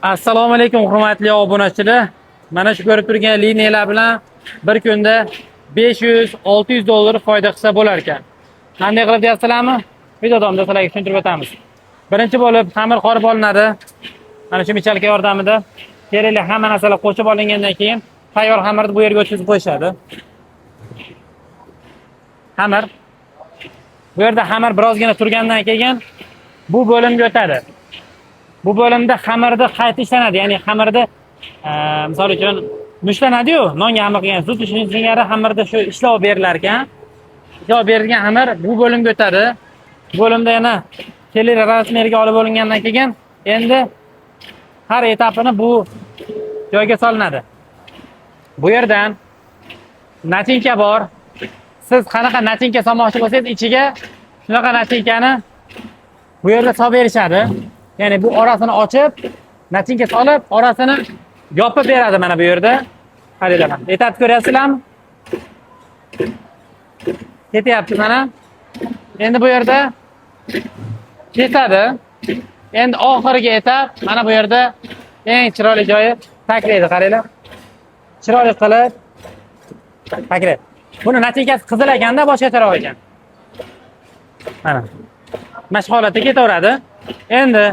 Assalomu alaykum hurmatli obunachilar. Mana shu ko'rib turgan liniyalar bilan bir kunda 500-600 dollar foyda qilsa bo'lar ekan. Qanday qilib deyapsizlarmi? Videoda sizlarga tushuntirib o'tamiz. Birinchi bo'lib xamir qorib olinadi. Mana shu michalka yordamida kerakli hamma narsalar qo'shib olingandan keyin tayyor xamirni bu yerga o'tkazib qo'yishadi. Xamir bu yerda xamir birozgina turgandan keyin bu bo'limga o'tadi. Bu bo'limda xamirni qayta ishlanadi, ya'ni xamirni misol uchun mushlanadi-yu, nonga xamir qilgan sut singari xamirda shu ishlov berilar ekan. Ishlov berilgan xamir bu bo'limga o'tadi. Bu bo'limda yana kelir razmeriga olib olingandan keyin endi har etapini bu joyga solinadi. Bu yerdan natinka bor. Siz qanaqa natinka solmoqchi bo'lsangiz, ichiga shunaqa natinkani bu yerda solib berishadi. Ya'ni bu orasini ochib, natinka solib, orasini yopib beradi mana bu yerda. Qaranglar. Etapni ko'ryapsizlarmi? Ketyapti mana. Endi bu yerda ketadi. Endi oxirgi etap mana bu yerda eng chiroyli joyi taklaydi, qaranglar. Chiroyli qilib taklaydi. Buni natinkasi qizil ekanda boshqa taraf ekan. Mana. Mashg'ulotga ketaveradi. Endi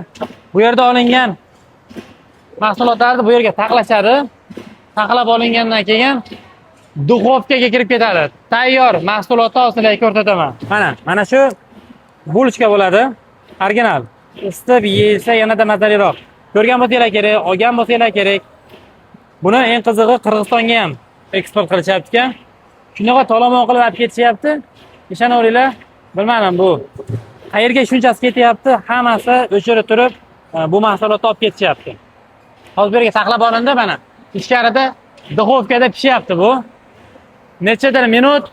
bu yerda olingan mahsulotlarni bu yerga taqlashadi. Taqlab olingandan keyin duxovkaga kirib ketadi. Tayyor mahsulotni sizlarga ko'rsataman. Mana shu bulchka bo'ladi. Original. Isitib yeyilsa yanada mazaliroq. Ko'rgan bo'lsanglar kerak, olgan bo'lsanglar kerak. Buni eng qizig'i Qirg'izistonga ham eksport qilishyapti ekan. Shunaqa to'lov qilib olib ketishyapti. Ishonaveringlar, bilmadim bu qayerga shunchasi ketyapti, hammasi o'chirib turib bu mahsulotni olib ketishyapti. Hozir bu yerga saqlab olindi mana. Ichkarida duxovkada pishyapti bu. Nechadir minut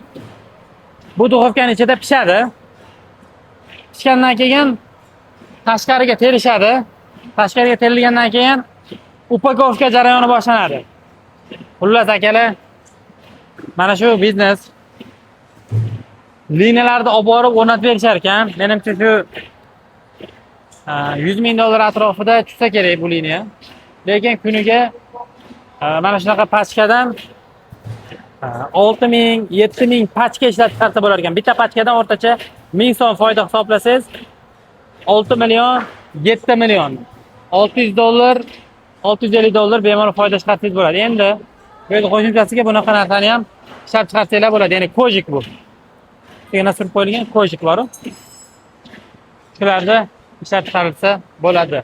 bu duxovkaning ichida pishadi. Pishgandan keyin tashqariga terishadi. Tashqariga terilgandan keyin upakovka jarayoni boshlanadi. Xullas akalar, mana shu biznes liniyalarni olib borib o'rnatib berishar ekan. Menimcha shu 100 ming dollar atrofida tushsa kerak bu liniya. Lekin kuniga mana shunaqa pachkadan 6 ming, 7 ming pachka ishlab chiqarsa bo'lar ekan. Bitta pachkadan o'rtacha 1000 so'm foyda hisoblasangiz 6 million, 7 million, 600 dollar, 650 dollar bemalol foyda chiqarsangiz bo'ladi. Endi bu yerda qo'shimchasiga bunaqa narsani ham ishlab chiqarsanglar bo'ladi. Ya'ni kojik bu. Yana surib qo'yilgan kojik bor. Shularda ishlab chiqarilsa bo'ladi.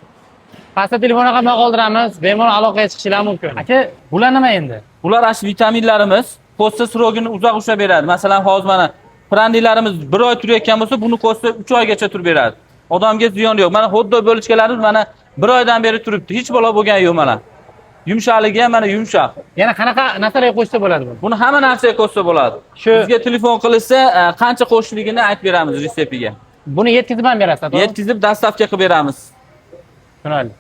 Pastda telefon raqamini qoldiramiz. Bemalol aloqaga chiqishingiz mumkin. Aka, bular nima endi? Bular ash vitaminlarimiz posta srogini uzoq ushlab beradi. Masalan, hozir mana prandilarimiz 1 oy turayotgan bo'lsa, buni posta 3 oygacha turib beradi. Odamga ziyon yo'q. Mana xuddi bo'lishkalarimiz mana 1 oydan beri turibdi. Hech bola bo'lgani yo'q mana. Yumshaligi ham mana yumshoq. Yana qanaqa narsalarga qo'shsa bo'ladi bu? Buni hamma narsaga qo'shsa bo'ladi. Bizga telefon qilsa, qancha qo'shishligini aytib beramiz retseptiga. Buni yetkazib ham berasiz, to'g'rimi? Yetkazib dastavka qilib beramiz. Tushunarli.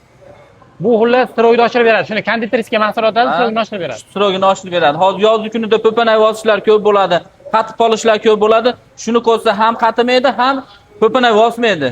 Bu xullas srogni oshirib beradi. Shuni konditerskiy mahsulotlarni srogni oshirib beradi. Srogini oshirib beradi. Hozir yozgi kunida po'panay vosishlar ko'p bo'ladi. Qatib qolishlar ko'p bo'ladi. Shuni qo'shsa ham qatimaydi, ham po'panay vosmaydi.